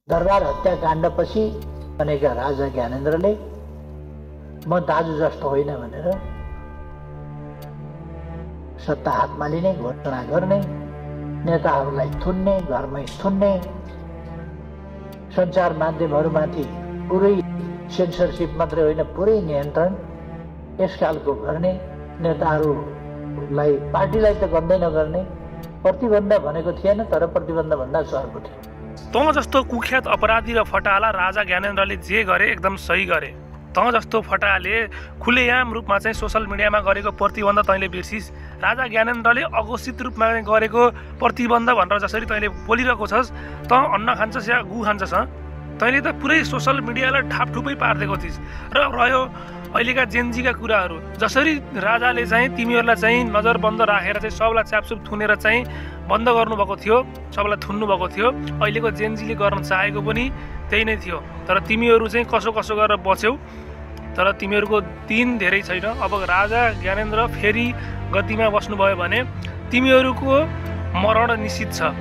दरबार हत्याकाण्डपछि बनेका राजा ज्ञानेन्द्रले म दाजु जस्तो होइन भनेर सत्ता हातमा लिने, घोषणा गर्ने, नेताहरूलाई थुन्ने, घरमै थुन्ने, सञ्चार माध्यमहरूमाथि पुरै सेन्सरसिप मात्रै होइन पुरै नियन्त्रण यस खालको गर्ने, नेताहरूलाई पार्टीलाई त गन्दै नगर्ने, प्रतिबन्ध भनेको थिएन तर प्रतिबन्ध भन्दा सर्को थियो। तँ जस्तो कुख्यात अपराधी र फटाला राजा ज्ञानेन्द्रले जे गरे एकदम सही गरे। तँ जस्तो फटाले खुलेआम रूपमा चाहिँ सोसल मिडियामा गरेको प्रतिबन्ध तैँले बिर्सिस्। राजा ज्ञानेन्द्रले अघोषित रूपमा गरेको प्रतिबन्ध भनेर जसरी तैँले बोलिरहेको छस्, तँ अन्न खान्छस् या गु खान्छस्? तैँले त पुरै सोसल मिडियालाई ठापठुपै पारिदिएको थिइस्। र रह्यो अहिलेका जेनजीका कुराहरू, जसरी राजाले चाहिँ तिमीहरूलाई चाहिँ नजरबन्द राखेर चाहिँ सबलाई च्यापचुप थुनेर चाहिँ बन्द गर्नुभएको थियो, सबलाई थुन्नुभएको थियो, अहिलेको जेनजीले गर्न चाहेको पनि त्यही नै थियो। तर तिमीहरू चाहिँ कसो कसो गरेर बच्यौ। तर तिमीहरूको दिन धेरै छैन। अब राजा ज्ञानेन्द्र फेरि गद्दीमा बस्नुभयो भने तिमीहरूको मरण निश्चित छ।